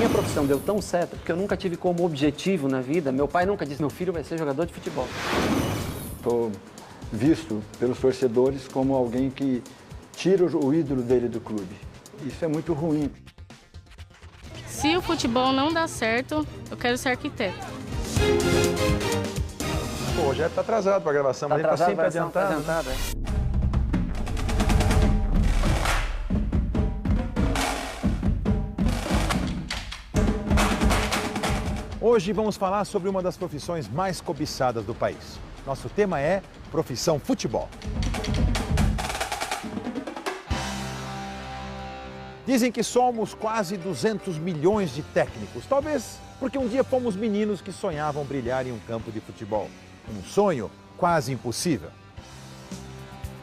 minha profissão deu tão certo porque eu nunca tive como objetivo na vida. Meu pai nunca disse, meu filho vai ser jogador de futebol. Estou visto pelos torcedores como alguém que tira o ídolo dele do clube. Isso é muito ruim. Se o futebol não dá certo, eu quero ser arquiteto. Pô, o Rogério está atrasado para a gravação, mas ele está sempre adiantado. Hoje vamos falar sobre uma das profissões mais cobiçadas do país. Nosso tema é profissão futebol. Dizem que somos quase 200 milhões de técnicos, talvez porque um dia fomos meninos que sonhavam brilhar em um campo de futebol. Um sonho quase impossível.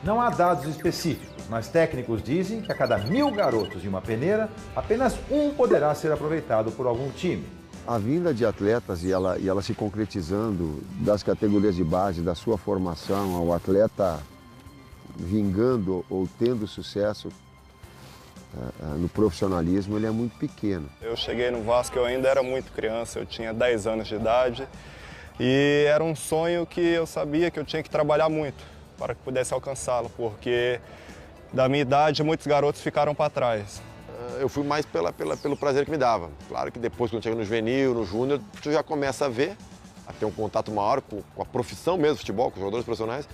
Não há dados específicos, mas técnicos dizem que a cada 1000 garotos de uma peneira, apenas um poderá ser aproveitado por algum time. A vinda de atletas e ela se concretizando das categorias de base, da sua formação, ao atleta vingando ou tendo sucesso no profissionalismo, ele é muito pequeno. Eu cheguei no Vasco, eu ainda era muito criança, eu tinha 10 anos de idade e era um sonho que eu sabia que eu tinha que trabalhar muito para que pudesse alcançá-lo, porque da minha idade muitos garotos ficaram para trás. Eu fui mais pelo prazer que me dava. Claro que depois, quando chega no juvenil, no júnior, tu já começa a ver, a ter um contato maior com a profissão mesmo, futebol, com os jogadores profissionais,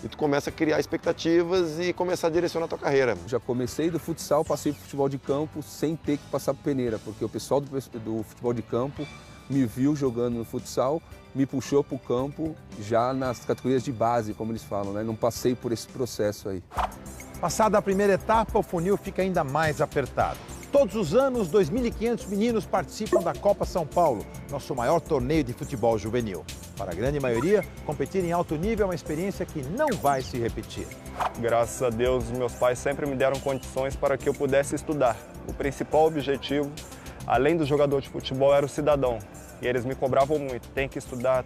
e tu começa a criar expectativas e começar a direcionar a tua carreira. Já comecei do futsal, passei para o futebol de campo sem ter que passar por peneira, porque o pessoal do futebol de campo me viu jogando no futsal, me puxou para o campo já nas categorias de base, como eles falam, né? Não passei por esse processo aí. Passada a primeira etapa, o funil fica ainda mais apertado. Todos os anos, 2.500 meninos participam da Copa São Paulo, nosso maior torneio de futebol juvenil. Para a grande maioria, competir em alto nível é uma experiência que não vai se repetir. Graças a Deus, meus pais sempre me deram condições para que eu pudesse estudar. O principal objetivo, além do jogador de futebol, era o cidadão. E eles me cobravam muito, tem que estudar,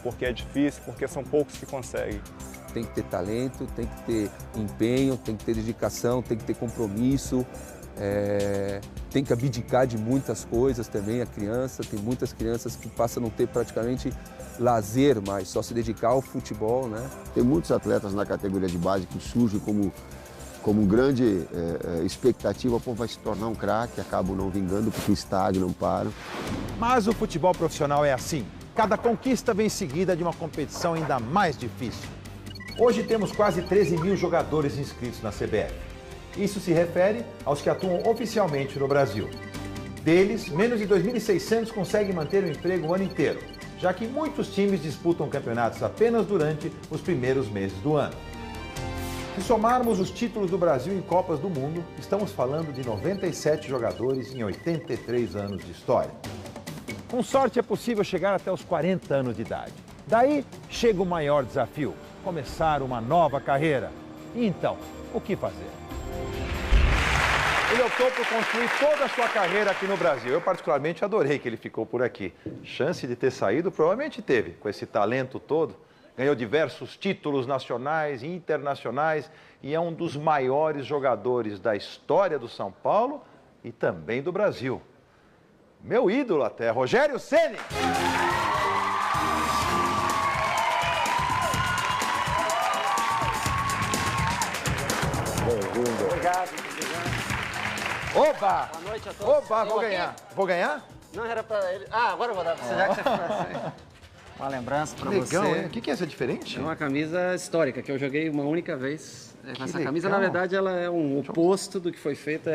porque é difícil, porque são poucos que conseguem. Tem que ter talento, tem que ter empenho, tem que ter dedicação, tem que ter compromisso, tem que abdicar de muitas coisas também, a criança. Tem muitas crianças que passam a não ter praticamente lazer mais, só se dedicar ao futebol, né? Tem muitos atletas na categoria de base que surgem como grande expectativa, pô, vai se tornar um craque, acabam não vingando porque estagnam, param. Mas o futebol profissional é assim. Cada conquista vem seguida de uma competição ainda mais difícil. Hoje temos quase 13 mil jogadores inscritos na CBF. Isso se refere aos que atuam oficialmente no Brasil. Deles, menos de 2.600 conseguem manter o emprego o ano inteiro, já que muitos times disputam campeonatos apenas durante os primeiros meses do ano. Se somarmos os títulos do Brasil em Copas do Mundo, estamos falando de 97 jogadores em 83 anos de história. Com sorte é possível chegar até os 40 anos de idade. Daí chega o maior desafio: começar uma nova carreira. E então, o que fazer? Ele optou por construir toda a sua carreira aqui no Brasil. Eu particularmente adorei que ele ficou por aqui. Chance de ter saído, provavelmente teve, com esse talento todo. Ganhou diversos títulos nacionais e internacionais e é um dos maiores jogadores da história do São Paulo e também do Brasil. Meu ídolo até, Rogério Ceni. Bem-vindo. Obrigado. Oba! Boa noite a todos. Oba, vou ganhar. Vou ganhar? Não era pra ele. Ah, agora eu vou dar pra você, já que você ficou assim. Uma lembrança pra Legal, você. hein? O que é essa diferente? É uma camisa histórica que eu joguei uma única vez. Essa camisa, legal. na verdade, ela é um oposto do que foi feito.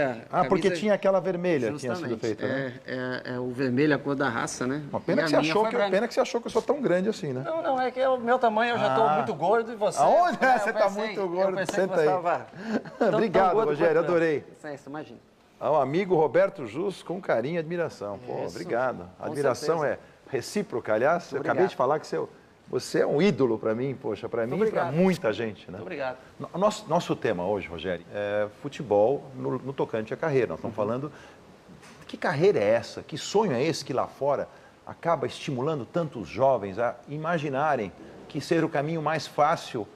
Porque tinha aquela vermelha que tinha sido feita, né? É o vermelho, a cor da raça, né? Uma pena que você achou que eu sou tão grande assim, né? Não, é que o meu tamanho eu já tô muito gordo e você... Aonde? Você tá muito gordo, senta aí. Obrigado, Rogério, adorei. Isso, imagina. Ao amigo Roberto Jus, com carinho e admiração. Pô, obrigado. A admiração é recíproca, aliás. Eu acabei de falar que você é um ídolo para mim, poxa, para mim e para muita gente, né? Muito obrigado. Nosso tema hoje, Rogério, é futebol no tocante à carreira. Nós estamos falando, que carreira é essa? Que sonho é esse que lá fora acaba estimulando tantos jovens a imaginarem que ser o caminho mais fácil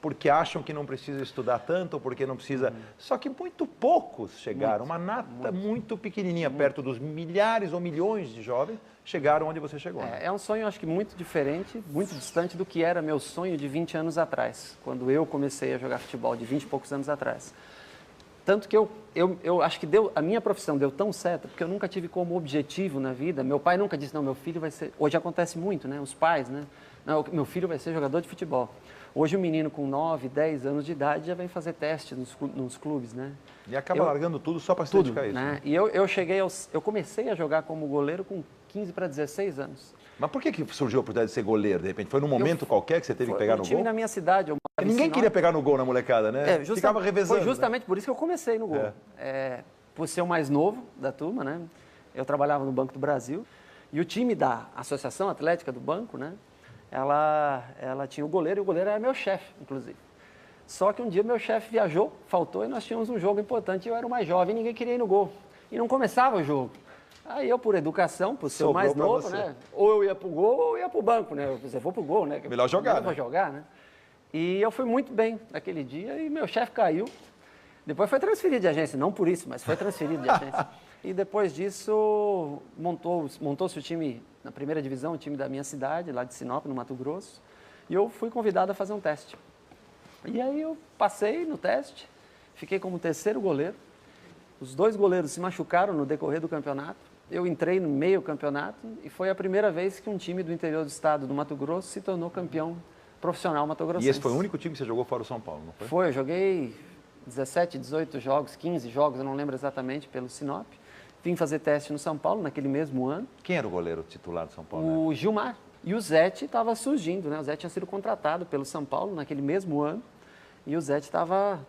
porque acham que não precisa estudar tanto, ou porque não precisa... Só que muito poucos chegaram, uma nata muito pequenininha, perto dos milhares ou milhões de jovens, chegaram onde você chegou. Né? É um sonho, acho que muito diferente, muito distante do que era meu sonho de 20 anos atrás, quando eu comecei a jogar futebol, de 20 e poucos anos atrás. Tanto que eu acho que a minha profissão deu tão certo, porque eu nunca tive como objetivo na vida. Meu pai nunca disse, não, meu filho vai ser... Hoje acontece muito, né? Os pais, né? Não, meu filho vai ser jogador de futebol. Hoje o menino com 9, 10 anos de idade já vem fazer teste nos clubes, né? E acaba largando tudo só para se dedicar a isso. Né? E eu comecei a jogar como goleiro com 15 para 16 anos. Mas por que surgiu a oportunidade de ser goleiro, de repente? Foi num momento qualquer que você teve que pegar no gol? Foi um time na minha cidade. Ninguém queria pegar no gol na molecada, né? Ficava revezando. Foi justamente por isso que eu comecei no gol. Por ser o mais novo da turma, né? Eu trabalhava no Banco do Brasil. E o time da Associação Atlética do Banco, né? Ela tinha o goleiro, e o goleiro era meu chefe, inclusive. Só que um dia meu chefe viajou, faltou, e nós tínhamos um jogo importante. Eu era o mais jovem, ninguém queria ir no gol. E não começava o jogo. Aí eu, por educação, por ser o mais novo, né? Ou eu ia pro gol ou eu ia pro banco, né? Eu vou pro gol, né? Melhor jogar, né? Vou jogar, né? E eu fui muito bem naquele dia e meu chefe caiu. Depois foi transferido de agência, não por isso, mas foi transferido de agência. E depois disso, montou-se o time na primeira divisão, o time da minha cidade, lá de Sinop, no Mato Grosso. E eu fui convidado a fazer um teste. E aí eu passei no teste, fiquei como terceiro goleiro. Os dois goleiros se machucaram no decorrer do campeonato. Eu entrei no meio do campeonato e foi a primeira vez que um time do interior do estado do Mato Grosso se tornou campeão profissional mato-grossense. E esse foi o único time que você jogou fora do São Paulo, não foi? Foi, eu joguei 17, 18 jogos, 15 jogos, eu não lembro exatamente, pelo Sinop. Vim fazer teste no São Paulo naquele mesmo ano. Quem era o goleiro titular do São Paulo? O Gilmar. E o Zete estava surgindo, né? O Zete tinha sido contratado pelo São Paulo naquele mesmo ano. E o Zete estava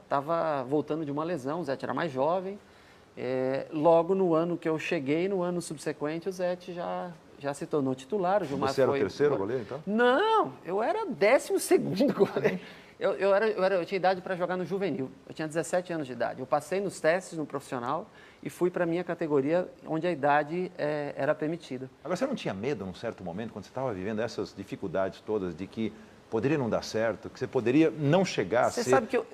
voltando de uma lesão, o Zete era mais jovem. Logo no ano que eu cheguei, no ano subsequente, o Zete já se tornou titular. O Gilmar Você era o terceiro goleiro, então? Não, eu era 12º goleiro. Eu tinha idade para jogar no juvenil, eu tinha 17 anos de idade. Eu passei nos testes no profissional e fui para a minha categoria, onde a idade era permitida. Agora, você não tinha medo, num certo momento, quando você estava vivendo essas dificuldades todas, de que poderia não dar certo, que você poderia não chegar a ser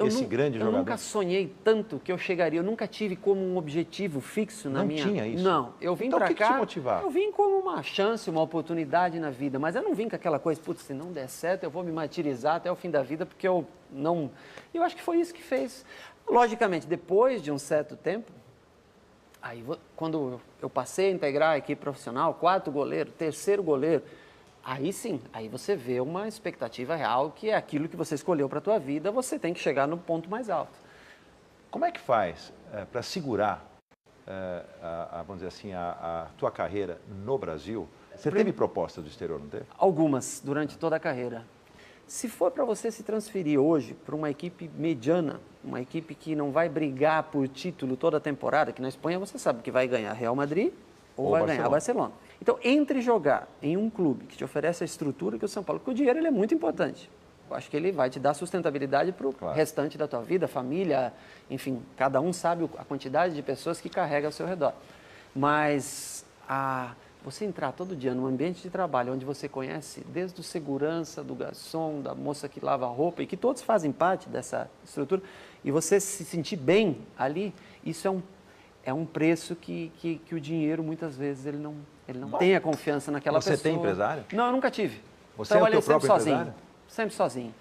esse grande jogador? Eu nunca sonhei tanto que eu chegaria, eu nunca tive como um objetivo fixo na minha... Não tinha isso? Não, eu vim então, para cá... Então o que te motivava? Eu vim como uma chance, uma oportunidade na vida, mas eu não vim com aquela coisa, putz, se não der certo eu vou me martirizar até o fim da vida, porque eu não... Eu acho que foi isso que fez. Logicamente, depois de um certo tempo, aí quando eu passei a integrar a equipe profissional, 4º goleiro, 3º goleiro, aí sim, aí você vê uma expectativa real, que é aquilo que você escolheu para a tua vida, você tem que chegar no ponto mais alto. Como é que faz para segurar, vamos dizer assim, a tua carreira no Brasil? Você teve proposta do exterior, não teve? Algumas, durante toda a carreira. Se for para você se transferir hoje para uma equipe mediana, uma equipe que não vai brigar por título toda a temporada, que na Espanha você sabe que vai ganhar Real Madrid ou vai ganhar Barcelona. Então, entre jogar em um clube que te oferece a estrutura que o São Paulo, porque o dinheiro ele é muito importante. Eu acho que ele vai te dar sustentabilidade para o restante da tua vida, família, enfim, cada um sabe a quantidade de pessoas que carrega ao seu redor. Mas você entrar todo dia num ambiente de trabalho onde você conhece desde o segurança, do garçom, da moça que lava a roupa, e que todos fazem parte dessa estrutura, e você se sentir bem ali, isso é um preço que o dinheiro, muitas vezes, ele não tem a confiança naquela pessoa. Você tem empresário? Não, eu nunca tive. Você é o teu próprio empresário? Sempre sozinho.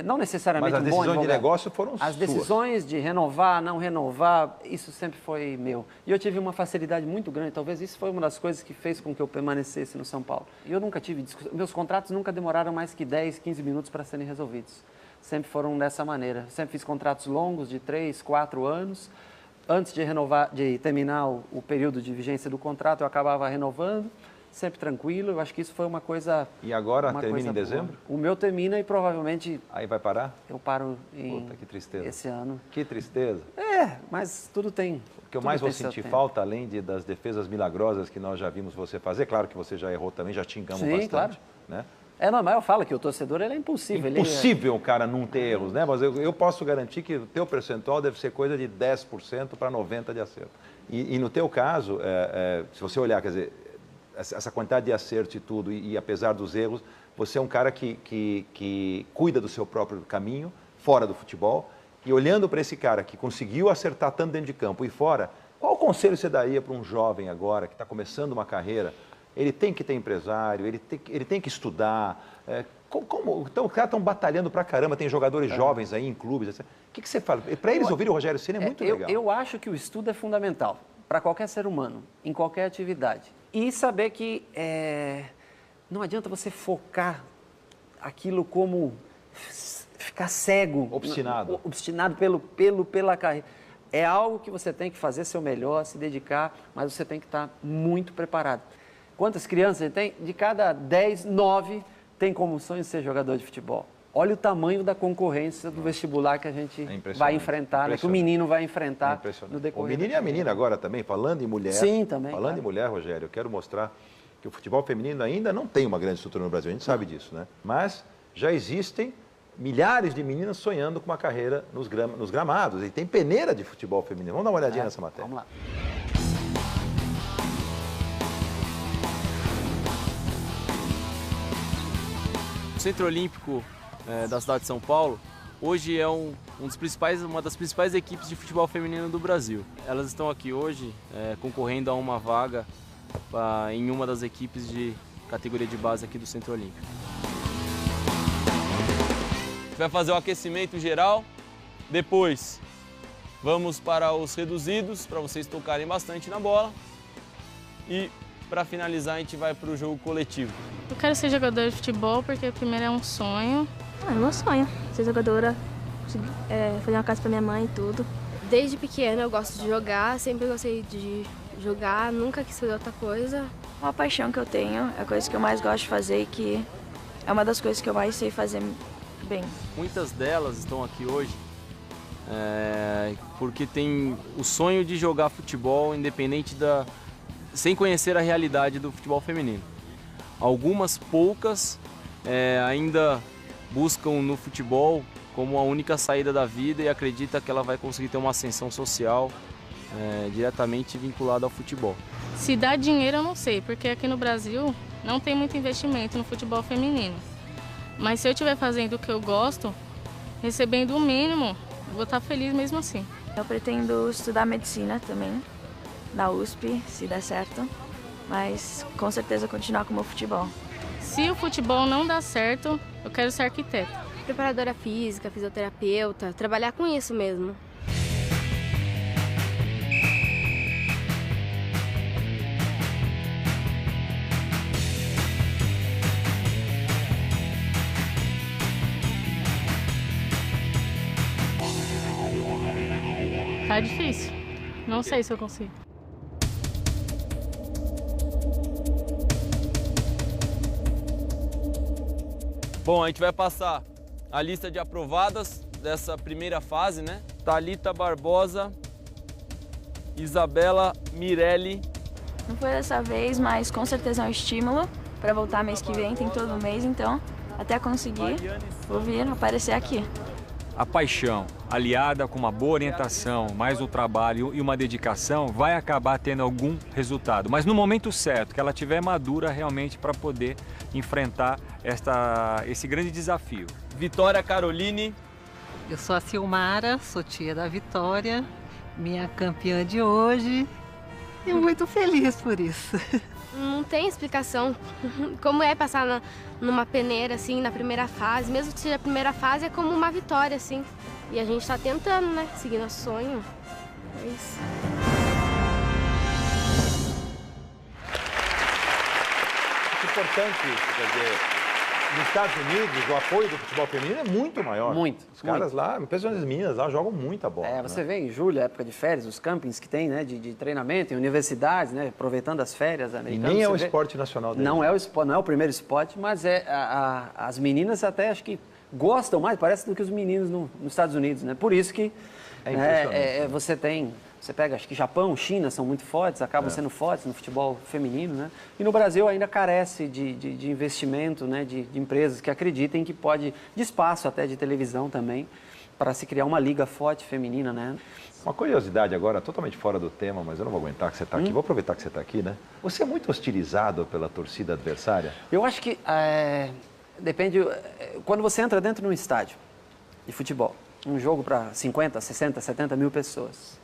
Não necessariamente Mas as decisões de negócio foram As decisões de renovar, não renovar, isso sempre foi meu. E eu tive uma facilidade muito grande, talvez isso foi uma das coisas que fez com que eu permanecesse no São Paulo. E eu nunca tive discussão, meus contratos nunca demoraram mais que 10, 15 minutos para serem resolvidos. Sempre foram dessa maneira. Sempre fiz contratos longos de 3, 4 anos. Antes de terminar o período de vigência do contrato, eu acabava renovando, sempre tranquilo. Eu acho que isso foi uma coisa... E agora termina em dezembro? O meu termina e provavelmente... Aí vai parar? Eu paro Puta, que tristeza. Esse ano. Que tristeza. Mas tudo tem... O que eu mais vou sentir falta, além das defesas milagrosas que nós já vimos você fazer, claro que você já errou também, já xingamos bastante. Claro. Né? É normal, eu falo que o torcedor ele é impossível. Impossível o cara não ter erros, né? Mas eu posso garantir que o teu percentual deve ser coisa de 10% para 90% de acerto. E no teu caso, se você olhar, quer dizer, essa quantidade de acerto e tudo, e apesar dos erros, você é um cara que cuida do seu próprio caminho, fora do futebol, e olhando para esse cara que conseguiu acertar tanto dentro de campo e fora, qual conselho você daria para um jovem agora, que está começando uma carreira? Ele tem que ter empresário, ele tem que estudar. Então, os caras estão batalhando pra caramba, tem jogadores jovens aí em clubes. O que você fala? Para eles ouvirem o Rogério Ceni é muito legal. Eu acho que o estudo é fundamental para qualquer ser humano, em qualquer atividade. E saber que não adianta você focar aquilo como ficar cego. Obstinado. Obstinado pela carreira. É algo que você tem que fazer seu melhor, se dedicar, mas você tem que estar muito preparado. Quantas crianças a gente tem? De cada 10, 9 tem como sonho ser jogador de futebol. Olha o tamanho da concorrência do vestibular que a gente vai enfrentar, né, que o menino vai enfrentar no decorrer. O menino e a menina agora também, falando em mulher. Sim, também. Falando em mulher, Rogério, eu quero mostrar que o futebol feminino ainda não tem uma grande estrutura no Brasil, a gente sabe disso, né? Mas já existem milhares de meninas sonhando com uma carreira nos gramados. E tem peneira de futebol feminino. Vamos dar uma olhadinha nessa matéria. Vamos lá. O Centro Olímpico da cidade de São Paulo hoje é uma das principais equipes de futebol feminino do Brasil. Elas estão aqui hoje concorrendo a uma vaga em uma das equipes de categoria de base aqui do Centro Olímpico. A gente vai fazer o aquecimento geral, depois vamos para os reduzidos, para vocês tocarem bastante na bola, e para finalizar a gente vai para o jogo coletivo. Eu quero ser jogadora de futebol porque primeiro é um sonho. É meu sonho, ser jogadora, fazer uma casa para minha mãe e tudo. Desde pequena eu gosto de jogar, sempre gostei de jogar, nunca quis fazer outra coisa. Uma paixão que eu tenho, é a coisa que eu mais gosto de fazer e que é uma das coisas que eu mais sei fazer bem. Muitas delas estão aqui hoje porque tem o sonho de jogar futebol independente sem conhecer a realidade do futebol feminino. Algumas poucas ainda buscam no futebol como a única saída da vida e acredita que ela vai conseguir ter uma ascensão social diretamente vinculada ao futebol. Se dá dinheiro eu não sei, porque aqui no Brasil não tem muito investimento no futebol feminino. Mas se eu estiver fazendo o que eu gosto, recebendo o mínimo, eu vou estar feliz mesmo assim. Eu pretendo estudar medicina também, na USP, se der certo, mas com certeza continuar com o meu futebol. Se o futebol não dá certo, eu quero ser arquiteta. Preparadora física, fisioterapeuta, trabalhar com isso mesmo. Tá difícil. Não sei se eu consigo. Bom, a gente vai passar a lista de aprovadas dessa primeira fase, né? Thalita Barbosa, Isabela Mirelli. Não foi dessa vez, mas com certeza é um estímulo para voltar mês que vem, tem todo mês, então até conseguir, vou vir aparecer aqui. A paixão, aliada com uma boa orientação, mais o trabalho e uma dedicação, vai acabar tendo algum resultado. Mas no momento certo, que ela estiver madura realmente para poder enfrentar esse grande desafio. Vitória Caroline. Eu sou a Silmara, sou tia da Vitória, minha campeã de hoje, e muito feliz por isso. Não tem explicação como é passar numa peneira, assim, na primeira fase. Mesmo que seja a primeira fase, é como uma vitória, assim. E a gente tá tentando, né? Seguir nosso sonho. É isso. É importante isso, quer dizer, nos Estados Unidos o apoio do futebol feminino é muito maior. Muito. Os caras lá, principalmente as meninas lá, jogam muita bola. Você vê em julho, época de férias, os campings que tem, né, de treinamento em universidades, né, aproveitando as férias americanas. E nem é o esporte nacional deles. Não é o primeiro esporte, mas as meninas até acho que gostam mais, parece, do que os meninos nos Estados Unidos, né? Por isso que você pega, acho que Japão, China são muito fortes, acabam sendo fortes no futebol feminino, né? E no Brasil ainda carece de investimento, né? De empresas que acreditem que pode, de espaço até de televisão também, para se criar uma liga forte feminina, né? Uma curiosidade agora, totalmente fora do tema, mas eu não vou aguentar que você está aqui. Vou aproveitar que você está aqui, né? Você é muito hostilizado pela torcida adversária? Eu acho que depende... Quando você entra dentro de um estádio de futebol, um jogo para 50, 60, 70 mil pessoas,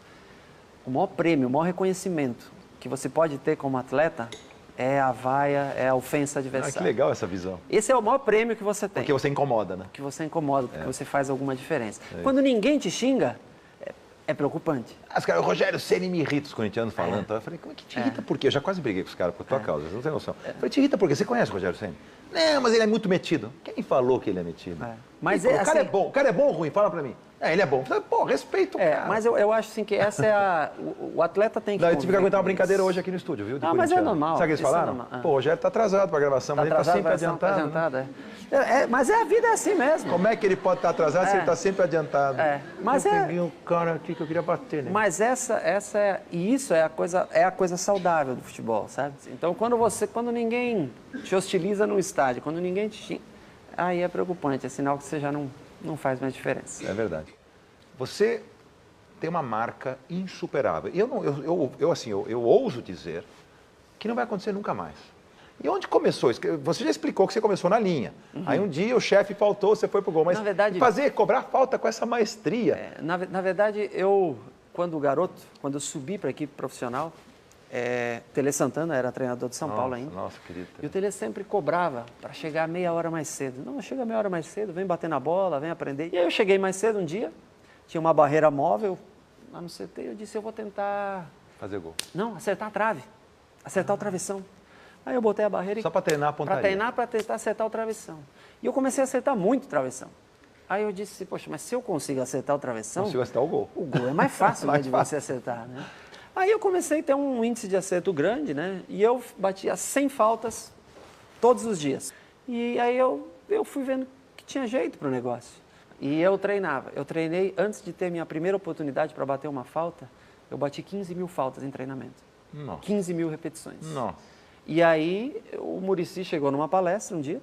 o maior prêmio, o maior reconhecimento que você pode ter como atleta é a vaia, é a ofensa adversária. Que legal essa visão. Esse é o maior prêmio que você tem. Porque você incomoda, né? Que você incomoda, porque você faz alguma diferença. Quando ninguém te xinga, é preocupante. Os caras, o Rogério Ceni me irrita, os corintianos falando. Eu falei, como é que te irrita por quê? Eu já quase briguei com os caras por tua causa, você não tem noção. Eu falei, te irrita por quê? Você conhece o Rogério Ceni? Não, mas ele é muito metido. Quem falou que ele é metido? Mas o cara é bom. O cara é bom ou ruim? Fala pra mim. Ele é bom. Pô, respeito o cara. Mas eu acho assim que essa é a... O atleta tem que... Não, eu tive que aguentar uma brincadeira hoje aqui no estúdio, viu? Não, mas é normal. Sabe o que eles falaram? Pô, o Rogério tá atrasado pra gravação, mas ele tá sempre adiantado. Mas a vida é assim mesmo. Como é que ele pode estar atrasado se ele tá sempre adiantado? Mas eu peguei um cara aqui que eu queria bater, né? Mas isso é a coisa saudável do futebol, sabe? Então, quando ninguém te hostiliza no estádio, quando ninguém te xinga, aí é preocupante, é sinal que você já não faz mais diferença. É verdade. Você tem uma marca insuperável. E eu ouso dizer que não vai acontecer nunca mais. E onde começou isso? Você já explicou que você começou na linha. Aí um dia o chefe faltou, você foi pro gol. Mas na verdade, cobrar falta com essa maestria. Na verdade, quando eu subi para a equipe profissional, Tele Santana era treinador de São Paulo ainda. Nossa, querido. E o Tele sempre cobrava para chegar meia hora mais cedo. Não, chega meia hora mais cedo, vem bater na bola, vem aprender. E aí eu cheguei mais cedo um dia, tinha uma barreira móvel lá no CT, eu disse, eu vou tentar... Fazer gol. Não, acertar a trave, acertar o travessão. Aí eu botei a barreira... Só para treinar a pontaria. Para treinar, para tentar acertar o travessão. E eu comecei a acertar muito o travessão. Aí eu disse, poxa, mas se eu consigo acertar o travessão... Consigo acertar o gol. O gol é mais fácil de você acertar, né? Aí eu comecei a ter um índice de acerto grande, né? E eu batia 100 faltas todos os dias. E aí eu fui vendo que tinha jeito para o negócio. E eu treinava. Eu treinei, antes de ter minha primeira oportunidade para bater uma falta, eu bati 15 mil faltas em treinamento. Nossa. 15 mil repetições. Nossa. E aí o Muricy chegou numa palestra um dia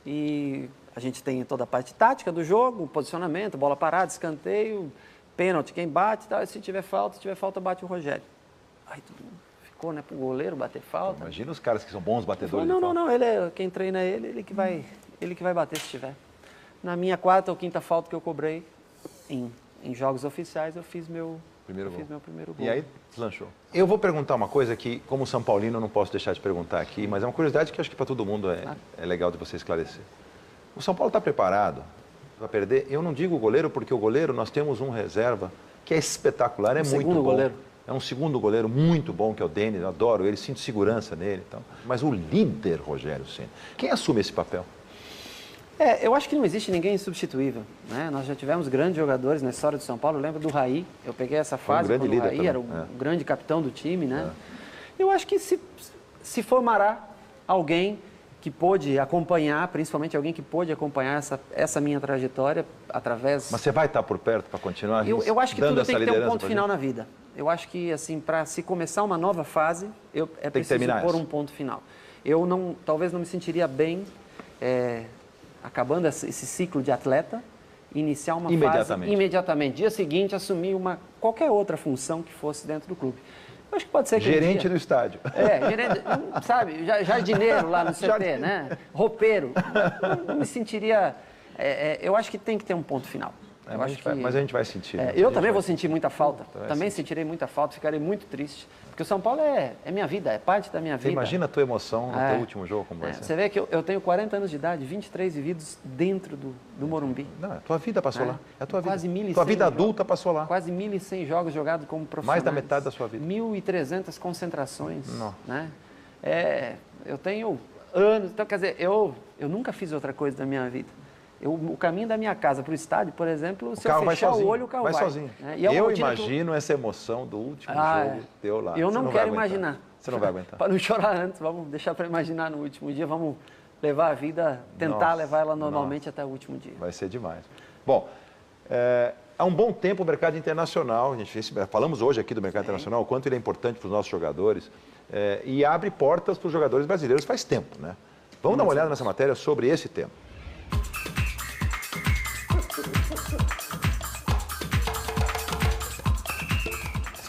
e a gente tem toda a parte tática do jogo, posicionamento, bola parada, escanteio, pênalti, quem bate, tá? Se tiver falta, bate o Rogério. Aí todo mundo ficou, né, pro goleiro bater falta. Imagina os caras que são bons batedores. Não, quem treina ele que vai bater se tiver. Na minha quarta ou quinta falta que eu cobrei em jogos oficiais, eu fiz meu primeiro gol. E aí deslanchou. Eu vou perguntar uma coisa que, como São Paulino, eu não posso deixar de perguntar aqui, mas é uma curiosidade que acho que para todo mundo é legal de você esclarecer. O São Paulo está preparado para perder? Eu não digo o goleiro, porque o goleiro, nós temos um reserva que é espetacular, é muito bom. Goleiro. É um segundo goleiro muito bom, que é o Denis, eu adoro ele, sinto segurança nele. Então. Mas o líder, Rogério Ceni, quem assume esse papel? Eu acho que não existe ninguém insubstituível, né? Nós já tivemos grandes jogadores na história do São Paulo. Eu lembro do Raí, eu peguei essa fase quando o Raí era o grande capitão do time, né? Eu acho que se formará alguém que pôde acompanhar, principalmente alguém que pôde acompanhar essa minha trajetória através... Mas você vai estar por perto para continuar eu acho que tudo tem que ter um ponto final na vida. Eu acho que, assim, para se começar uma nova fase, é preciso pôr um ponto final. Eu talvez não me sentiria bem... acabando esse ciclo de atleta, iniciar uma fase imediatamente. Dia seguinte, assumir qualquer outra função que fosse dentro do clube. Eu acho que pode ser que gerente no estádio. Gerente, sabe, jardineiro lá no CT, né? Roupeiro. Não me sentiria... eu acho que tem que ter um ponto final. Mas a gente vai sentir. Eu também vou sentir muita falta. Também sentirei muita falta, ficarei muito triste. Porque o São Paulo é minha vida, é parte da minha vida. Você imagina a tua emoção no teu último jogo como vai ser? Você vê que eu tenho 40 anos de idade, 23 vividos dentro do Morumbi. Não, a tua vida passou lá. É a tua vida. Quase 1.100 tua vida adulta passou lá. Quase 1.100 jogos jogados como profissional. Mais da metade da sua vida. 1.300 concentrações. Né? Eu tenho anos. Então, quer dizer, eu nunca fiz outra coisa da minha vida. O caminho da minha casa para o estádio, por exemplo, se eu fechar o olho, o carro vai. Sozinho. Eu imagino essa emoção do último jogo teu lá. Eu não quero imaginar. Você não vai aguentar. Para não chorar antes, vamos deixar para imaginar no último dia, vamos levar a vida, tentar levar ela normalmente até o último dia. Vai ser demais. Bom, há um bom tempo o mercado internacional, falamos hoje aqui do mercado internacional, o quanto ele é importante para os nossos jogadores, e abre portas para os jogadores brasileiros faz tempo, né? Vamos dar uma olhada nessa matéria sobre esse tema.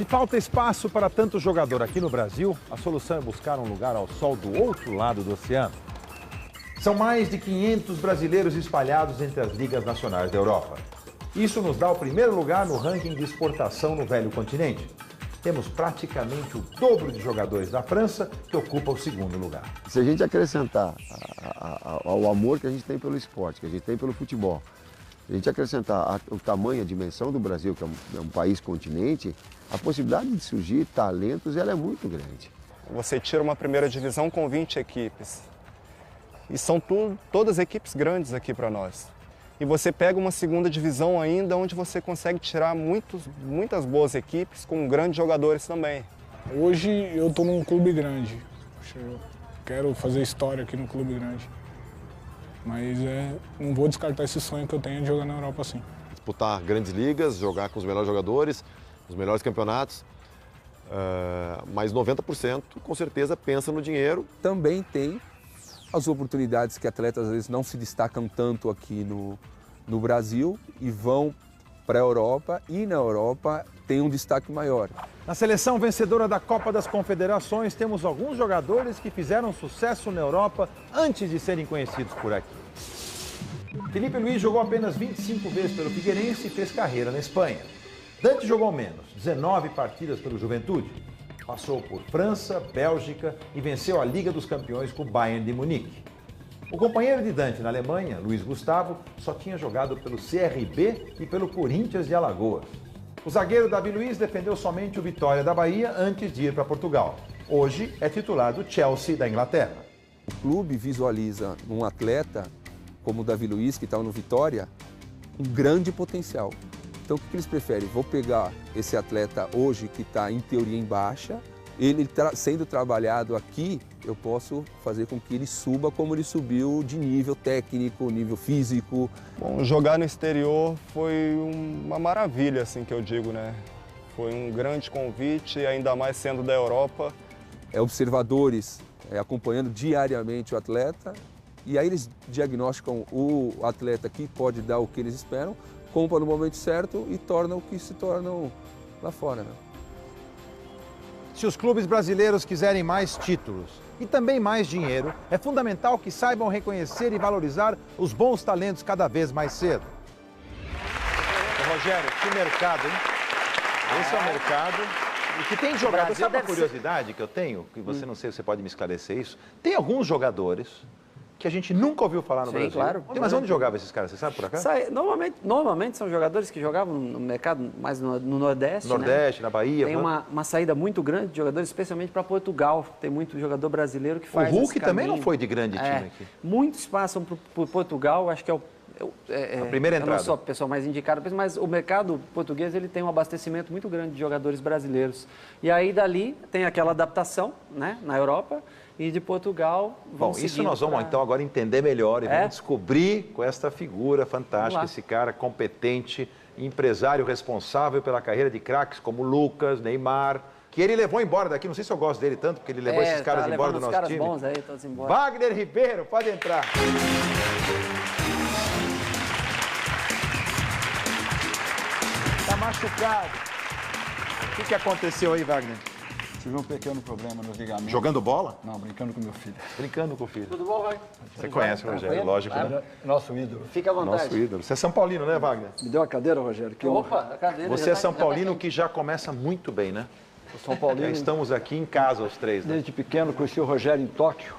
falta espaço para tanto jogador aqui no Brasil, a solução é buscar um lugar ao sol do outro lado do oceano. São mais de 500 brasileiros espalhados entre as ligas nacionais da Europa. Isso nos dá o primeiro lugar no ranking de exportação no velho continente. Temos praticamente o dobro de jogadores da França, que ocupa o segundo lugar. Se a gente acrescentar ao amor que a gente tem pelo esporte, que a gente tem pelo futebol, a gente acrescentar o tamanho, a dimensão do Brasil, que é um país continente, a possibilidade de surgir talentos ela é muito grande. Você tira uma primeira divisão com 20 equipes. E são todas equipes grandes aqui para nós. E você pega uma segunda divisão ainda, onde você consegue tirar muitas boas equipes com grandes jogadores também. Hoje eu estou num clube grande. Eu quero fazer história aqui no clube grande. Mas não vou descartar esse sonho que eu tenho de jogar na Europa assim. Disputar grandes ligas, jogar com os melhores jogadores, os melhores campeonatos. Mas 90% com certeza pensa no dinheiro. Também tem as oportunidades que atletas às vezes não se destacam tanto aqui no Brasil e vão para a Europa, e na Europa tem um destaque maior. Na seleção vencedora da Copa das Confederações, temos alguns jogadores que fizeram sucesso na Europa antes de serem conhecidos por aqui. Felipe Luiz jogou apenas 25 vezes pelo Figueirense e fez carreira na Espanha. Dante jogou menos, 19 partidas pelo Juventude. Passou por França, Bélgica e venceu a Liga dos Campeões com o Bayern de Munique. O companheiro de Dante na Alemanha, Luiz Gustavo, só tinha jogado pelo CRB e pelo Corinthians de Alagoas. O zagueiro Davi Luiz defendeu somente o Vitória da Bahia antes de ir para Portugal. Hoje é titular do Chelsea da Inglaterra. O clube visualiza num atleta como o Davi Luiz, que está no Vitória, um grande potencial. Então o que eles preferem? Vou pegar esse atleta hoje que está em teoria em baixa, ele sendo trabalhado aqui, eu posso fazer com que ele suba como ele subiu de nível técnico, nível físico. Bom, jogar no exterior foi uma maravilha, assim que eu digo, né? Foi um grande convite, ainda mais sendo da Europa. Observadores acompanhando diariamente o atleta, e aí eles diagnosticam o atleta que pode dar o que eles esperam, compra no momento certo e tornam o que se tornam lá fora, né? Se os clubes brasileiros quiserem mais títulos e também mais dinheiro, é fundamental que saibam reconhecer e valorizar os bons talentos cada vez mais cedo. Ô, Rogério, que mercado, hein? Esse é o mercado. E que tem jogador, sabe uma curiosidade que eu tenho? Que você não sei se você pode me esclarecer isso. Tem alguns jogadores que a gente nunca ouviu falar no Brasil. Claro. Mas onde jogavam esses caras? Você sabe por acaso? Normalmente são jogadores que jogavam no mercado mais no Nordeste. Nordeste, né? Na Bahia. Tem uma saída muito grande de jogadores, especialmente para Portugal. Tem muito jogador brasileiro que faz o Hulk também não foi de grande time aqui. Muitos passam por Portugal, acho que a primeira entrada. Eu não sou a pessoa mais indicada, mas o mercado português ele tem um abastecimento muito grande de jogadores brasileiros. E aí dali tem aquela adaptação, né, na Europa. E de Portugal, vamos isso nós vamos então agora entender melhor e vamos descobrir com esta figura fantástica, esse cara competente, empresário responsável pela carreira de craques como Lucas, Neymar, que ele levou embora daqui. Não sei se eu gosto dele tanto, porque ele levou esses caras embora do nosso time. Bons aí, todos embora. Wagner Ribeiro, pode entrar. Tá machucado. O que aconteceu aí, Wagner? Tive um pequeno problema no ligamento. Jogando bola? Não, brincando com meu filho. Brincando com o filho. Tudo bom, vai? Você conhece o Rogério, lógico. Né? Nosso ídolo. Fica à vontade. Nosso ídolo. Você é São Paulino, né, Wagner? Me deu a cadeira, Rogério. Que Opa, a cadeira. Você é São Paulino que já começa muito bem, né? O São Paulino. Estamos aqui em casa, os três. Né? Desde pequeno, conheci o Rogério em Tóquio,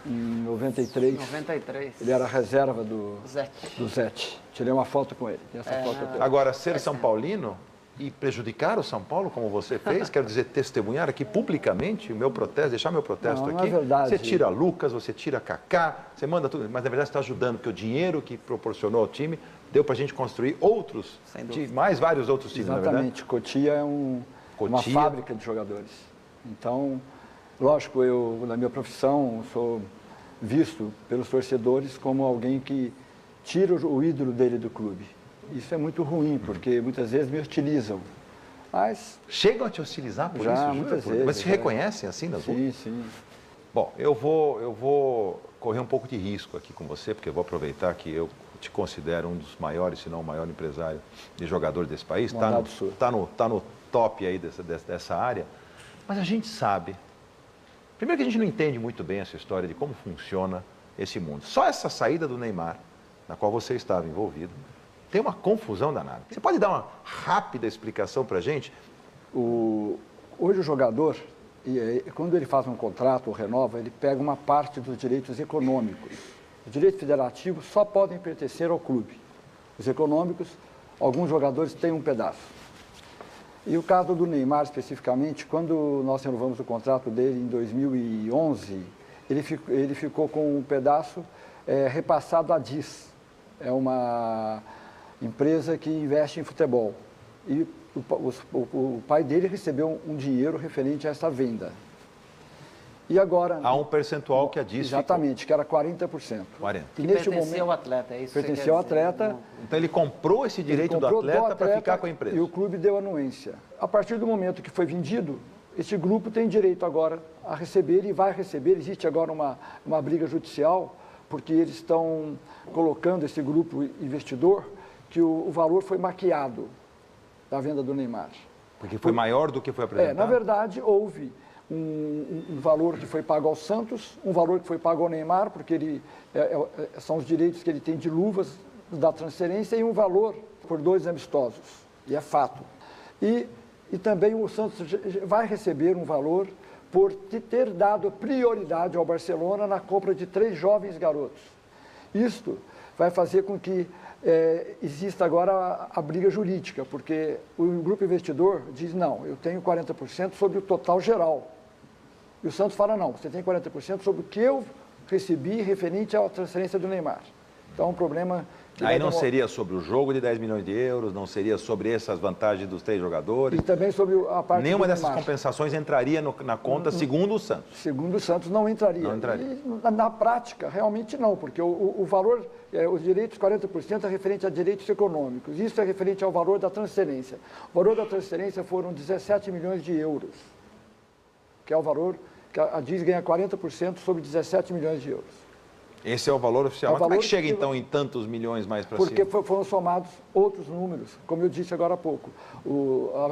em 93. 93. Ele era reserva do Zete. Zete. Tirei uma foto com ele. Essa foto até. Agora, ser São Paulino e prejudicar o São Paulo, como você fez, quero dizer, testemunhar aqui publicamente o meu protesto, deixar meu protesto aqui. Não é verdade. Você tira Lucas, você tira Kaká, você manda tudo, mas na verdade você está ajudando, porque o dinheiro que proporcionou ao time deu para a gente construir outros, vários outros times, na verdade. Exatamente. Cotia é uma fábrica de jogadores. Então, lógico, eu, na minha profissão, sou visto pelos torcedores como alguém que tira o ídolo dele do clube. Isso é muito ruim, porque muitas vezes me hostilizam. Mas chegam a te hostilizar por já, isso? Muitas vezes. Mas se reconhecem assim nas ruas? Sim, sim. Bom, eu vou correr um pouco de risco aqui com você, porque eu vou aproveitar que eu te considero um dos maiores, se não o maior empresário de jogador desse país. Está no top aí dessa área, mas a gente sabe. Primeiro que a gente não entende muito bem essa história de como funciona esse mundo. Só essa saída do Neymar, na qual você estava envolvido, tem uma confusão danada. Você pode dar uma rápida explicação para a gente? Hoje o jogador, quando ele faz um contrato ou renova, ele pega uma parte dos direitos econômicos. Os direitos federativos só podem pertencer ao clube. Os econômicos, alguns jogadores têm um pedaço. E o caso do Neymar, especificamente, quando nós renovamos o contrato dele em 2011, ele ficou com um pedaço repassado à DIS. É uma empresa que investe em futebol. E o pai dele recebeu um dinheiro referente a essa venda. E agora... Há um percentual que a DIS exatamente, que era 40%. 40%. E neste pertencia ao atleta, é isso? Pertencia ao atleta. Então ele comprou esse direito do atleta para ficar com a empresa. E o clube deu anuência. A partir do momento que foi vendido, esse grupo tem direito agora a receber e vai receber. Existe agora uma briga judicial, porque eles estão colocando esse grupo investidor que o valor foi maquiado da venda do Neymar. Porque foi maior do que foi apresentado? Na verdade, houve um valor que foi pago ao Santos, um valor que foi pago ao Neymar, porque são os direitos que ele tem de luvas da transferência, e um valor por 2 amistosos, e é fato. E também o Santos vai receber um valor por ter dado prioridade ao Barcelona na compra de 3 jovens garotos. Isto vai fazer com que exista agora a briga jurídica, porque o grupo investidor diz, não, eu tenho 40% sobre o total geral. E o Santos fala, não, você tem 40% sobre o que eu recebi referente à transferência do Neymar. Então, é um problema... Aí não seria sobre o jogo de 10 milhões de euros, não seria sobre essas vantagens dos 3 jogadores. E também sobre a parte Nenhuma dessas compensações entraria na conta, segundo o Santos. Segundo o Santos, não entraria. Não entraria. E, na prática, realmente não, porque o valor, os direitos, 40% é referente a direitos econômicos. Isso é referente ao valor da transferência. O valor da transferência foram 17 milhões de euros, que é o valor que a DIS ganha 40% sobre 17 milhões de euros. Esse é o valor oficial. Mas como é que chega, então, em tantos milhões mais para cima? Porque foram somados outros números, como eu disse agora há pouco.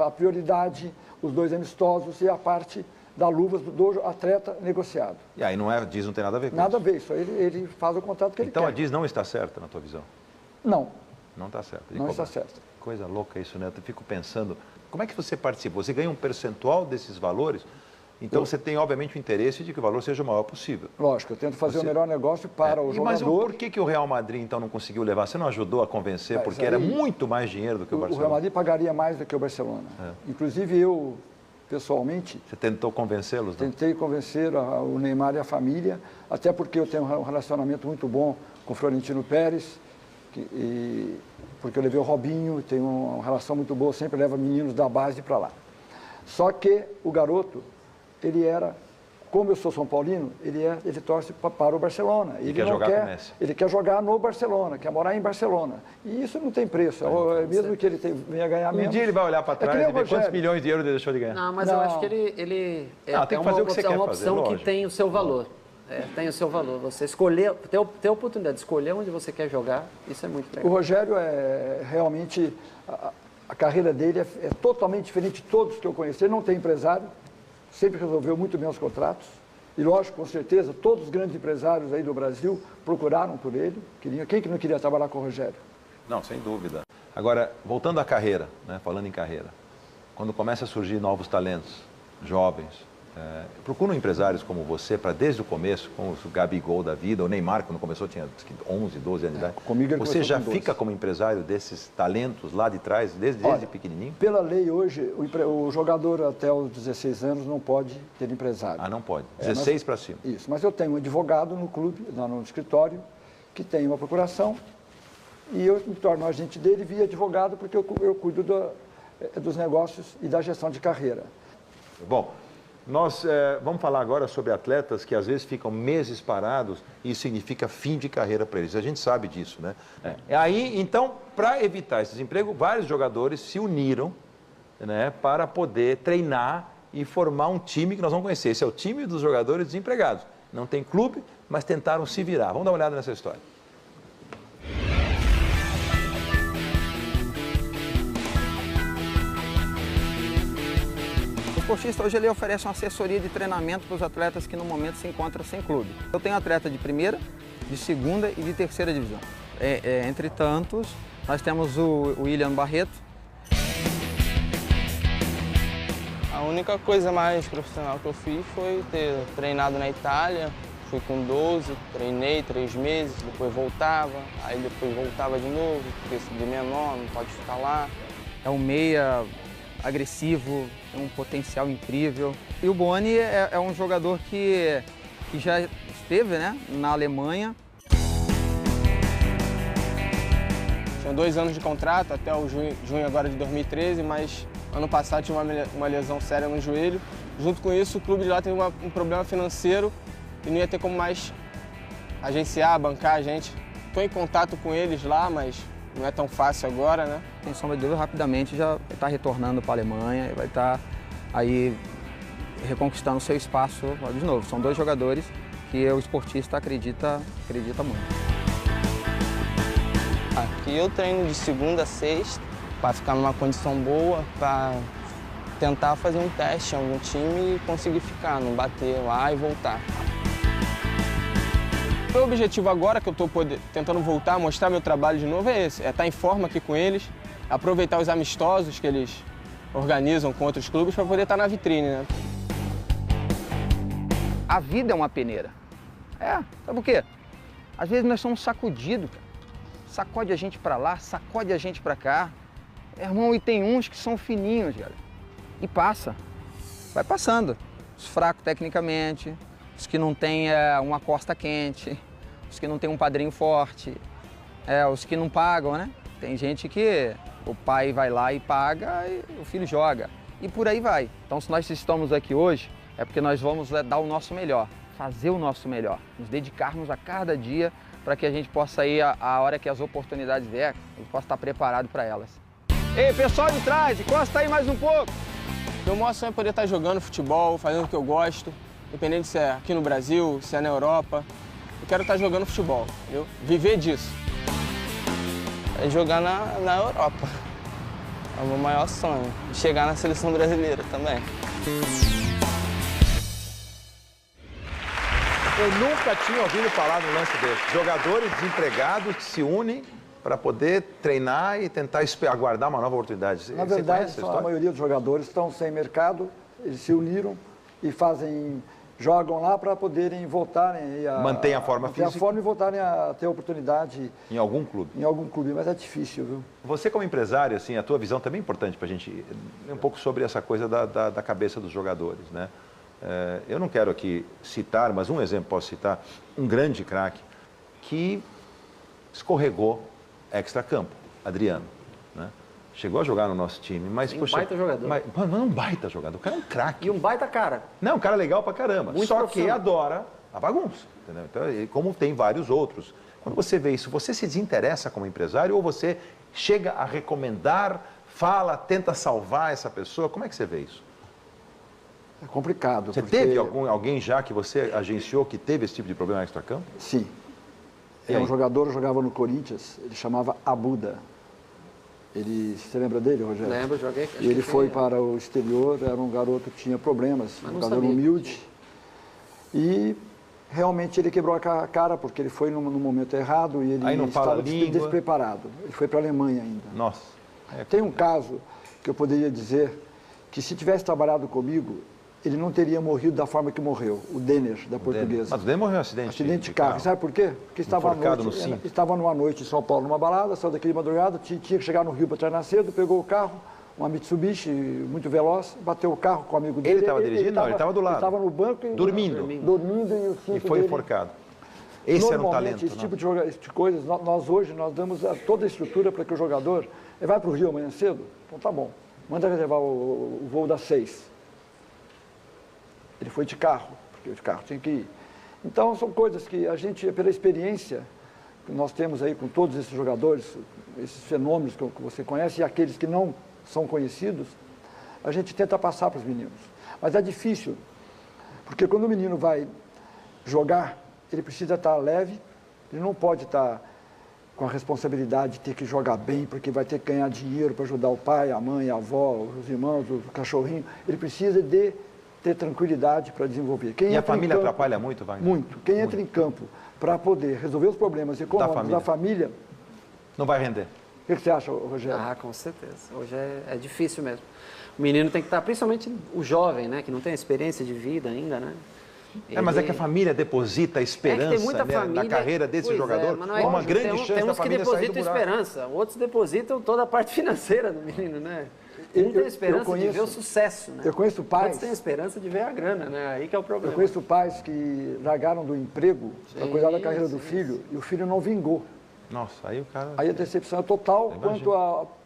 A prioridade, os 2 amistosos e a parte da luvas do atleta negociado. E aí a DIS não tem nada a ver com nada isso? Nada a ver, isso ele faz o contrato que ele quer. Então a DIS não está certa, na tua visão? Não. Não está certa? Não está certa. Coisa louca isso, né? Eu fico pensando, como é que você participa? Você ganha um percentual desses valores? Então você tem, obviamente, o interesse de que o valor seja o maior possível. Lógico, eu tento fazer o melhor negócio para o jogador. Mas por que o Real Madrid, então, não conseguiu levar? Você não ajudou a convencer, porque era muito mais dinheiro do que o Barcelona? O Real Madrid pagaria mais do que o Barcelona. Inclusive, eu, pessoalmente... Você tentou convencê-los? Tentei convencer o Neymar e a família, até porque eu tenho um relacionamento muito bom com o Florentino Pérez, porque eu levei o Robinho, tenho uma relação muito boa, sempre leva meninos da base para lá. Só que o garoto... ele era, como eu sou São Paulino, ele torce para o Barcelona. Ele quer jogar com o Messi. Ele quer jogar no Barcelona, quer morar em Barcelona. E isso não tem preço, mesmo que ele venha ganhar menos. Um dia ele vai olhar para trás e ver quantos milhões de euros ele deixou de ganhar. Não, mas eu acho que ele tem que fazer o que você quer fazer, uma opção que tem o seu valor. Tem o seu valor. Você escolher, ter a oportunidade de escolher onde você quer jogar, isso é muito legal. O Rogério realmente, a carreira dele é totalmente diferente de todos que eu conheci. Ele não tem empresário. Sempre resolveu muito bem os contratos. E, lógico, com certeza, todos os grandes empresários aí do Brasil procuraram por ele. Quem que não queria trabalhar com o Rogério? Não, sem dúvida. Agora, voltando à carreira, né, falando em carreira, quando começa a surgir novos talentos, jovens, procuram empresários como você para, desde o começo, como o Gabigol da vida, o Neymar, quando começou, tinha 11, 12 anos de idade. Comigo ele você já com 12. fica como empresário desses talentos lá de trás, desde pequenininho? Pela lei, hoje, o jogador até os 16 anos não pode ter empresário. Ah, não pode. 16 para cima. Isso, mas eu tenho um advogado no clube, no escritório, que tem uma procuração, e eu me torno agente dele via advogado, porque eu cuido dos negócios e da gestão de carreira. Bom, nós vamos falar agora sobre atletas que às vezes ficam meses parados e isso significa fim de carreira para eles. A gente sabe disso, né? Aí, então, para evitar esse desemprego, vários jogadores se uniram, né, para poder treinar e formar um time que nós vamos conhecer. Esse é o time dos jogadores desempregados. Não tem clube, mas tentaram se virar. Vamos dar uma olhada nessa história. esportista hoje ele oferece uma assessoria de treinamento para os atletas que no momento se encontram sem clube. Eu tenho atleta de primeira, de segunda e de terceira divisão. Entre tantos, nós temos o William Barreto. A única coisa mais profissional que eu fiz foi ter treinado na Itália. Fui com 12, treinei 3 meses, depois voltava, aí depois voltava de novo, porque de menor, não pode ficar lá. É um meia agressivo, tem um potencial incrível. E o Boni é um jogador que já esteve, né, na Alemanha. Tinha 2 anos de contrato, até o junho agora de 2013, mas ano passado tive uma lesão séria no joelho. Junto com isso, o clube de lá teve um problema financeiro e não ia ter como mais agenciar, bancar a gente. Estou em contato com eles lá, mas não é tão fácil agora, né? Sem sombra de dúvida, rapidamente já está retornando para a Alemanha e vai estar aí reconquistando seu espaço de novo. São 2 jogadores que o esportista acredita muito. Aqui eu treino de segunda a sexta para ficar numa condição boa, para tentar fazer um teste em algum time e conseguir ficar, não bater lá e voltar. O meu objetivo agora, que eu estou tentando voltar, mostrar meu trabalho de novo, é esse. É estar em forma aqui com eles, aproveitar os amistosos que eles organizam com outros clubes para poder estar na vitrine, né? A vida é uma peneira. Sabe por quê? Às vezes nós somos sacudidos, cara. Sacode a gente para lá, sacode a gente para cá. Irmão, e tem uns que são fininhos, galera. E passa. Vai passando. Os fracos tecnicamente, os que não têm uma costa quente, os que não têm um padrinho forte, os que não pagam, né? Tem gente que o pai vai lá e paga e o filho joga. E por aí vai. Então, se nós estamos aqui hoje, é porque nós vamos dar o nosso melhor, fazer o nosso melhor, nos dedicarmos a cada dia para que a gente possa ir, a hora que as oportunidades vier, a gente possa estar preparado para elas. Ei, pessoal de trás, encosta aí mais um pouco. Meu maior sonho é poder estar jogando futebol, fazendo o que eu gosto, independente se é aqui no Brasil, se é na Europa. Eu quero estar jogando futebol, entendeu? Viver disso. É jogar na Europa. É o meu maior sonho. E chegar na seleção brasileira também. Eu nunca tinha ouvido falar no lance desse. Jogadores desempregados que se unem para poder treinar e tentar aguardar uma nova oportunidade. Na verdade, a maioria dos jogadores estão sem mercado, eles se uniram e jogam lá para poderem voltarem manter a forma física. A forma e voltarem a ter oportunidade em algum clube. Em algum clube, mas é difícil, viu? Você como empresário, assim, a tua visão também é importante para a gente um pouco sobre essa coisa da cabeça dos jogadores, né? Eu não quero aqui citar, mas um exemplo posso citar, um grande craque que escorregou extra-campo, Adriano, né? Chegou a jogar no nosso time, mas... Um baita jogador. Não é um baita jogador, o cara é um craque. E um baita cara. Não, um cara legal pra caramba, muito só que adora a bagunça, entendeu? Então, como tem vários outros. Quando você vê isso, você se desinteressa como empresário ou você chega a recomendar, fala, tenta salvar essa pessoa? Como é que você vê isso? É complicado. Você teve alguém já que você agenciou que teve esse tipo de problema extra-campo? Sim. Um jogador jogava no Corinthians, ele chamava Abuda. Você lembra dele, Rogério? Lembro, joguei. E ele foi para o exterior, era um garoto que tinha problemas, um jogador humilde. E realmente ele quebrou a cara porque ele foi no momento errado e ele estava despreparado. Ele foi para a Alemanha ainda. Nossa. Tem um caso que eu poderia dizer que se tivesse trabalhado comigo, ele não teria morrido da forma que morreu, o Denner, da Portuguesa. Mas o Denner morreu em acidente? Acidente de carro. Sabe por quê? Porque estava numa noite em São Paulo, numa balada, saiu daquele madrugada, tinha que chegar no Rio para treinar cedo, pegou o carro, uma Mitsubishi muito veloz, bateu o carro com o amigo dele. Ele estava dirigindo? Não, ele estava do lado. Ele estava no banco e... Dormindo. E foi enforcado. Esse era um talento. Esse tipo de coisas, nós hoje damos toda a estrutura para que o jogador... Ele vai para o Rio amanhã cedo? Então tá bom. Manda reservar o voo das 6. Ele foi de carro, porque de carro tinha que ir. Então, são coisas que a gente, pela experiência que nós temos aí com todos esses jogadores, esses fenômenos que você conhece e aqueles que não são conhecidos, a gente tenta passar para os meninos. Mas é difícil, porque quando o menino vai jogar, ele precisa estar leve, ele não pode estar com a responsabilidade de ter que jogar bem, porque vai ter que ganhar dinheiro para ajudar o pai, a mãe, a avó, os irmãos, o cachorrinho. Ele precisa de ter tranquilidade para desenvolver. E a família atrapalha muito, Wagner? Muito. Quem entra em campo para poder resolver os problemas econômicos da família... Não vai render. O que você acha, Rogério? Ah, com certeza. Hoje é difícil mesmo. O menino tem que estar, principalmente o jovem, né? Que não tem experiência de vida ainda, né? Mas é que a família deposita a esperança, tem muita família, na carreira desse jogador. Mas não é uma grande chance tem da uns que família sair do depositam buraco. esperança, outros depositam toda a parte financeira do menino, né? Um tem esperança de ver o sucesso, né? Eu conheço pais... Outros têm esperança de ver a grana, né? Aí que é o problema. Eu conheço pais que largaram do emprego para cuidar da carreira do filho e o filho não vingou. Nossa, aí o cara... Aí a decepção é total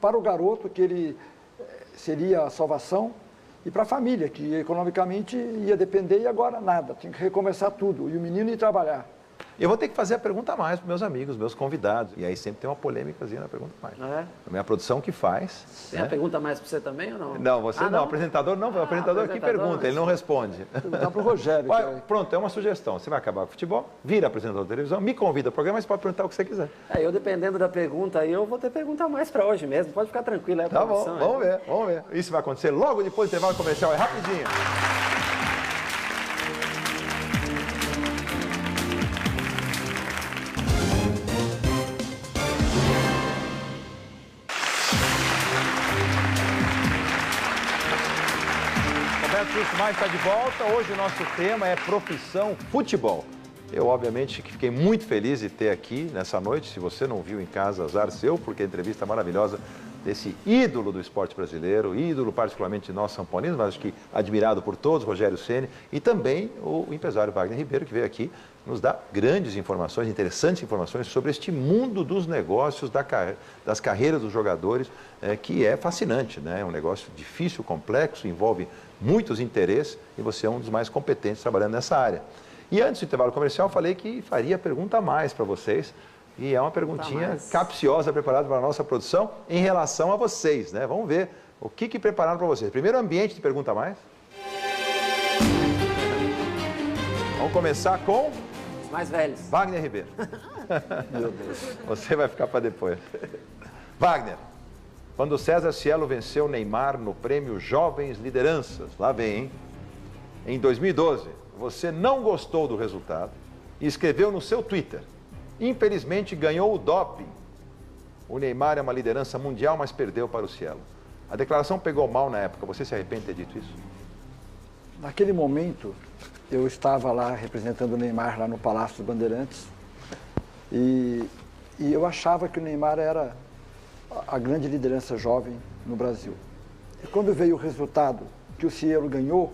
para o garoto, que ele seria a salvação, e para a família, que economicamente ia depender e agora nada, tinha que recomeçar tudo. E o menino ia trabalhar. Eu vou ter que fazer a pergunta a mais para meus amigos, meus convidados. E aí sempre tem uma polêmicazinha na pergunta a mais. É? A minha produção que faz. Tem a pergunta a mais para você também ou não? Não, você não. O apresentador não. O apresentador aqui pergunta, ele não responde. Dá para o Rogério. Pronto, é uma sugestão. Você vai acabar com o futebol, vira apresentador de televisão, me convida ao programa, mas pode perguntar o que você quiser. Eu dependendo da pergunta aí, eu vou ter pergunta a mais para hoje mesmo. Pode ficar tranquilo. É a tá bom, vamos ver. Isso vai acontecer logo depois do intervalo comercial, é rapidinho. Roberto Mais está de volta. Hoje o nosso tema é profissão futebol. Eu, obviamente, fiquei muito feliz de ter aqui nessa noite. Se você não viu em casa, azar seu, porque a entrevista maravilhosa desse ídolo do esporte brasileiro, ídolo particularmente de nós São Paulinos, mas acho que admirado por todos, Rogério Ceni, e também o empresário Wagner Ribeiro, que veio aqui nos dá grandes informações, interessantes informações sobre este mundo dos negócios, das carreiras dos jogadores, que é fascinante, né? É um negócio difícil, complexo, envolve muitos interesses e você é um dos mais competentes trabalhando nessa área. E antes do intervalo comercial, eu falei que faria pergunta a mais para vocês. E é uma perguntinha capciosa preparada para a nossa produção em relação a vocês, né? Vamos ver o que prepararam para vocês. Primeiro, ambiente de pergunta a mais. Vamos começar com... Os mais velhos. Wagner Ribeiro. Meu Deus. Você vai ficar para depois. Wagner, quando o César Cielo venceu o Neymar no prêmio Jovens Lideranças, lá vem, hein? Em 2012, você não gostou do resultado e escreveu no seu Twitter: infelizmente ganhou o doping. O Neymar é uma liderança mundial, mas perdeu para o Cielo. A declaração pegou mal na época. Você se arrepende de ter dito isso? Naquele momento, eu estava lá representando o Neymar lá no Palácio dos Bandeirantes e eu achava que o Neymar era a grande liderança jovem no Brasil. E quando veio o resultado que o Cielo ganhou,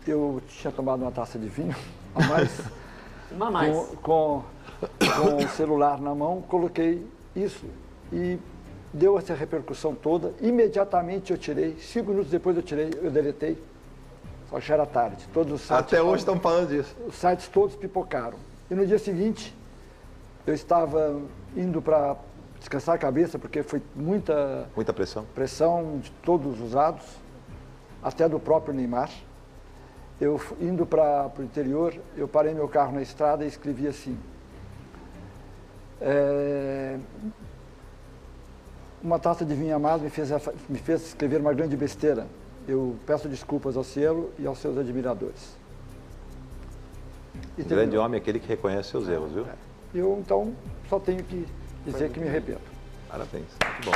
eu tinha tomado uma taça de vinho a mais. Uma mais. Com o celular na mão, coloquei isso e deu essa repercussão toda. Imediatamente eu tirei, 5 minutos depois eu deletei, só que já era tarde. Todos os sites, até hoje estão falando disso. Os sites todos pipocaram. E no dia seguinte, eu estava indo para descansar a cabeça, porque foi muita pressão de todos os lados, até do próprio Neymar. Eu indo para o interior, eu parei meu carro na estrada e escrevi assim: uma taça de vinho a mais me fez escrever uma grande besteira. Eu peço desculpas ao Cielo e aos seus admiradores. Um grande homem é aquele que reconhece seus erros, viu? Eu, então, só tenho que dizer que me arrependo. Parabéns, muito bom.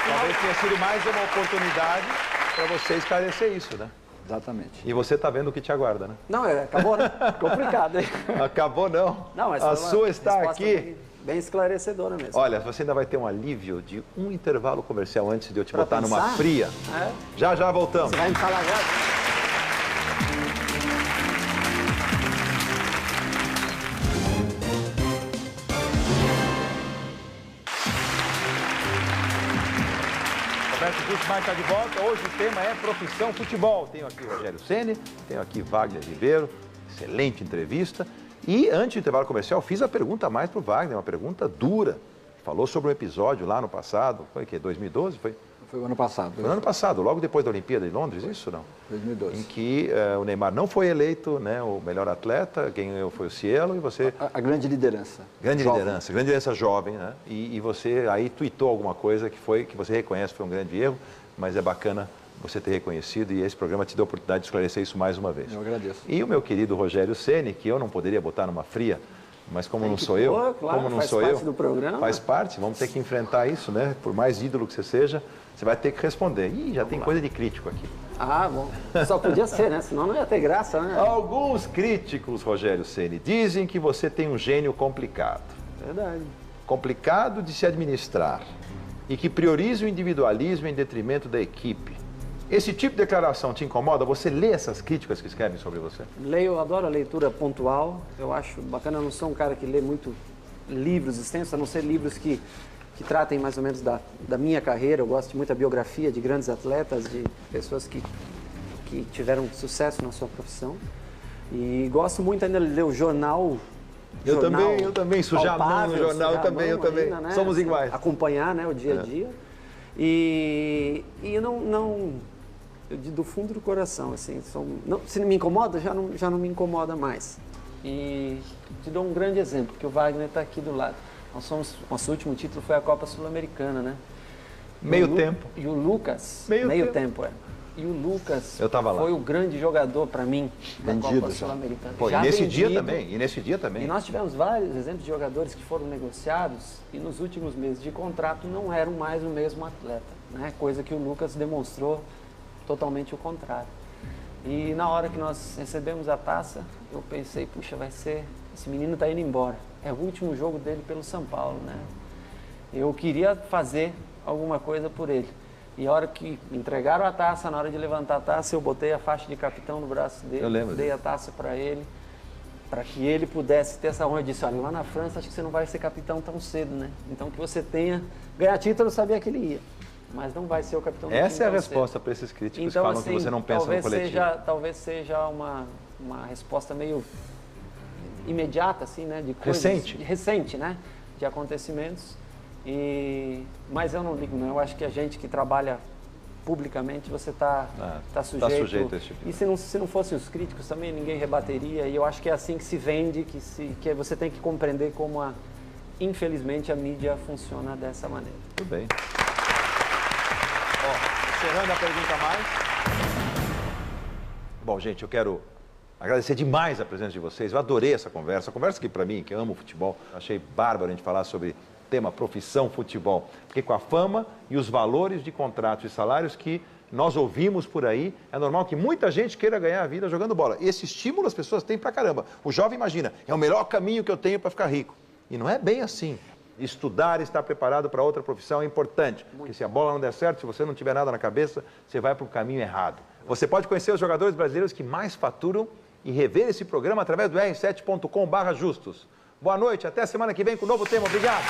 Talvez tenha sido mais uma oportunidade para você esclarecer isso, né? Exatamente. E você está vendo o que te aguarda, né? Não, acabou, né? Complicado, hein? Acabou, não. Não, mas a sua está aqui. Bem esclarecedora mesmo. Olha, você ainda vai ter um alívio de um intervalo comercial antes de eu te botar numa fria. É? Já voltamos. Você vai me falar agora? Roberto Mais está de volta. Hoje o tema é profissão futebol. Tenho aqui o Rogério Ceni, tenho aqui Wagner Ribeiro. Excelente entrevista. E antes do intervalo comercial, fiz a pergunta a mais para o Wagner, uma pergunta dura. Falou sobre um episódio lá no passado, foi o quê? 2012? Foi? Foi o ano passado. Foi no ano passado, logo depois da Olimpíada de Londres, isso não? 2012. Em que o Neymar não foi eleito, né, o melhor atleta, quem ganhou foi o Cielo e você... A grande liderança. Grande liderança jovem, né? E você aí tuitou alguma coisa que você reconhece foi um grande erro, mas é bacana você ter reconhecido e esse programa te deu a oportunidade de esclarecer isso mais uma vez. Eu agradeço. E o meu querido Rogério Ceni, que eu não poderia botar numa fria, mas como não sou eu, do programa. Faz parte, vamos ter que enfrentar isso, né? Por mais ídolo que você seja, você vai ter que responder. Ih, já tem coisa de crítico aqui. Ah, bom. Só podia ser, né? Senão não ia ter graça, né? Alguns críticos, Rogério Ceni, dizem que você tem um gênio complicado. Verdade. Complicado de se administrar e que prioriza o individualismo em detrimento da equipe. Esse tipo de declaração te incomoda? Você lê essas críticas que escrevem sobre você? Leio, eu adoro a leitura pontual. Eu acho bacana, eu não sou um cara que lê muito livros extensos, a não ser livros que tratem mais ou menos da minha carreira. Eu gosto de muita biografia de grandes atletas, de pessoas que tiveram sucesso na sua profissão. E gosto muito ainda de ler o jornal. Eu também, sujar a mão no jornal, eu também. Ainda, né? Somos iguais. Acompanhar, né, o dia a dia. E eu do fundo do coração, assim, se não me incomoda, já não me incomoda mais. E te dou um grande exemplo, que o Wagner está aqui do lado. Nosso último título foi a Copa Sul-Americana, né? Meio tempo. E o Lucas... Meio tempo, é. E o Lucas eu tava lá. Foi o grande jogador para mim da Copa Sul-Americana. E nesse dia também. E nós tivemos vários exemplos de jogadores que foram negociados e nos últimos meses de contrato não eram mais o mesmo atleta, né? Coisa que o Lucas demonstrou totalmente o contrário. E na hora que nós recebemos a taça, eu pensei, puxa, esse menino está indo embora. É o último jogo dele pelo São Paulo, né? Eu queria fazer alguma coisa por ele. E a hora que entregaram a taça, na hora de levantar a taça, eu botei a faixa de capitão no braço dele. Eu lembro. Dei a taça para ele, para que ele pudesse ter essa honra. Eu disse, olha, lá na França acho que você não vai ser capitão tão cedo, né? Então que você ganhar título, eu sabia que ele ia. Mas não vai ser o capitão do time. Essa é a resposta para esses críticos então, que falam assim, que você não pensa no coletivo. Talvez seja uma resposta meio imediata, assim, né? De coisas, recente, né? De acontecimentos. Mas eu não ligo, não. Eu acho que a gente que trabalha publicamente, você está sujeito a esse tipo. E se não fossem os críticos também, ninguém rebateria. E eu acho que é assim que se vende, que você tem que compreender como, infelizmente, a mídia funciona dessa maneira. Tudo bem. Encerrando a pergunta mais. Bom, gente, eu quero agradecer demais a presença de vocês. Eu adorei essa conversa. A conversa que, para mim, que amo futebol, achei bárbaro a gente falar sobre tema profissão futebol. Porque com a fama e os valores de contratos e salários que nós ouvimos por aí, é normal que muita gente queira ganhar a vida jogando bola. E esse estímulo as pessoas têm pra caramba. O jovem imagina, é o melhor caminho que eu tenho para ficar rico. E não é bem assim. Estudar e estar preparado para outra profissão é importante. Porque se a bola não der certo, se você não tiver nada na cabeça, você vai para o caminho errado. Você pode conhecer os jogadores brasileiros que mais faturam e rever esse programa através do r7.com/justos. Boa noite, até a semana que vem com um novo tema. Obrigado.